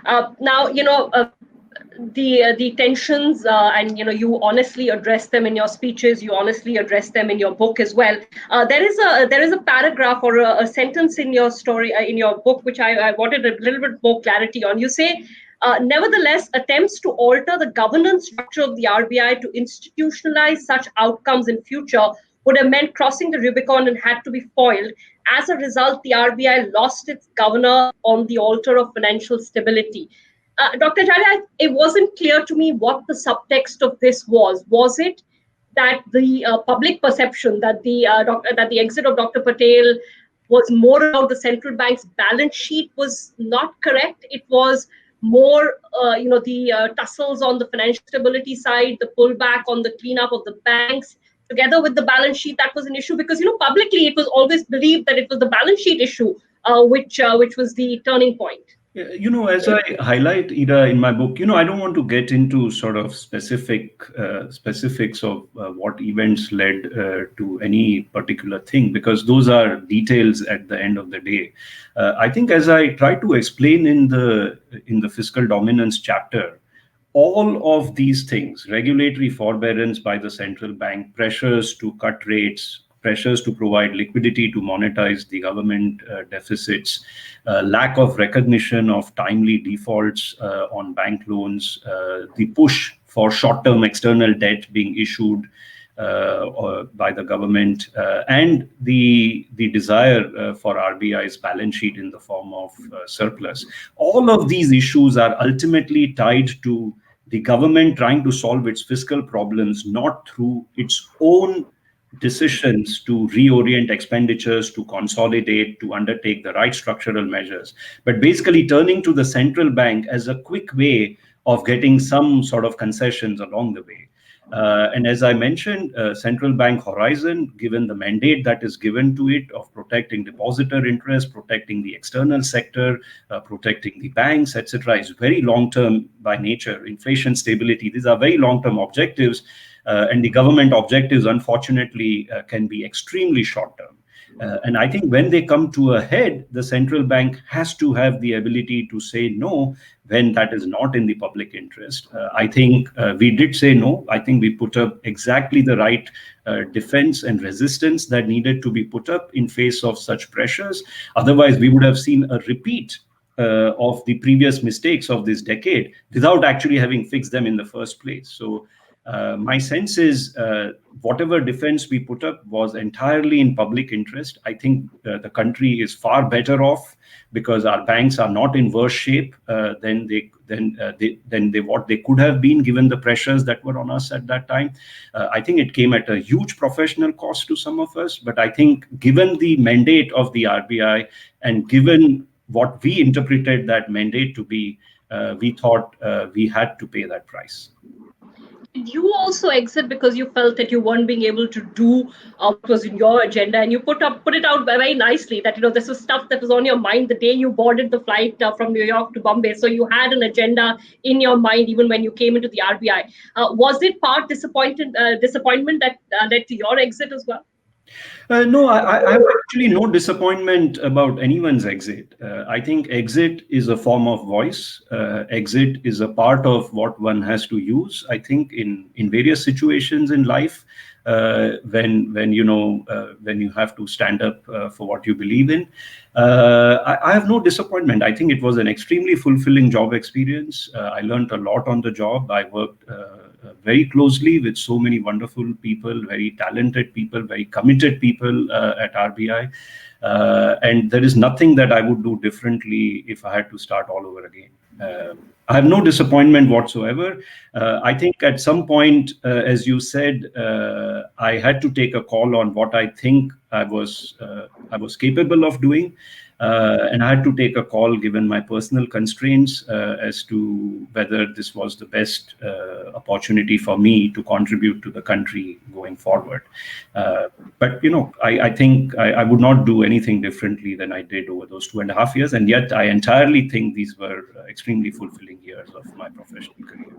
Now, the tensions, and you honestly address them in your speeches. You honestly address them in your book as well. There is a paragraph or a sentence in your story, in your book, which I wanted a little bit more clarity on. You say, nevertheless, attempts to alter the governance structure of the RBI to institutionalize such outcomes in future would have meant crossing the Rubicon and had to be foiled. As a result, the RBI lost its governor on the altar of financial stability. Dr. Acharya, it wasn't clear to me what the subtext of this was. Was it that the public perception that the exit of Dr. Patel was more about the central bank's balance sheet was not correct? It was more, the tussles on the financial stability side, the pullback on the cleanup of the banks, together with the balance sheet, that was an issue, because publicly it was always believed that it was the balance sheet issue, which was the turning point. As I highlight, Ida, in my book, I don't want to get into sort of specifics of what events led to any particular thing, because those are details at the end of the day. I think, as I try to explain in the fiscal dominance chapter, all of these things, regulatory forbearance by the central bank, pressures to cut rates, pressures to provide liquidity to monetize the government deficits, lack of recognition of timely defaults on bank loans, the push for short-term external debt being issued by the government, and the desire for RBI's balance sheet in the form of surplus. All of these issues are ultimately tied to the government trying to solve its fiscal problems, not through its own decisions to reorient expenditures, to consolidate, to undertake the right structural measures, but basically turning to the central bank as a quick way of getting some sort of concessions along the way. And as I mentioned, central bank horizon, given the mandate that is given to it of protecting depositor interest, protecting the external sector, protecting the banks, etc., is very long-term by nature. Inflation stability, these are very long-term objectives. And the government objectives, unfortunately, can be extremely short-term. And I think when they come to a head, the central bank has to have the ability to say no when that is not in the public interest. I think we did say no. I think we put up exactly the right defense and resistance that needed to be put up in face of such pressures. Otherwise, we would have seen a repeat of the previous mistakes of this decade without actually having fixed them in the first place. So my sense is whatever defense we put up was entirely in public interest. I think the country is far better off because our banks are not in worse shape than what they could have been given the pressures that were on us at that time. I think it came at a huge professional cost to some of us, but I think given the mandate of the RBI and given what we interpreted that mandate to be, we thought we had to pay that price. You also exit because you felt that you weren't being able to do what was in your agenda, and you put it out very nicely that this was stuff that was on your mind the day you boarded the flight from New York to Bombay. So you had an agenda in your mind even when you came into the RBI. Was it part disappointment that led to your exit as well? No, I have actually no disappointment about anyone's exit. I think exit is a form of voice. Exit is a part of what one has to use. I think in various situations in life, when you have to stand up for what you believe in. I have no disappointment. I think it was an extremely fulfilling job experience. I learned a lot on the job. I worked very closely with so many wonderful people, very talented people, very committed people at RBI. And there is nothing that I would do differently if I had to start all over again. I have no disappointment whatsoever. I think at some point, as you said, I had to take a call on what I think I was capable of doing. And I had to take a call given my personal constraints as to whether this was the best opportunity for me to contribute to the country going forward. But, I think I would not do anything differently than I did over those 2.5 years. And yet I entirely think these were extremely fulfilling years of my professional career.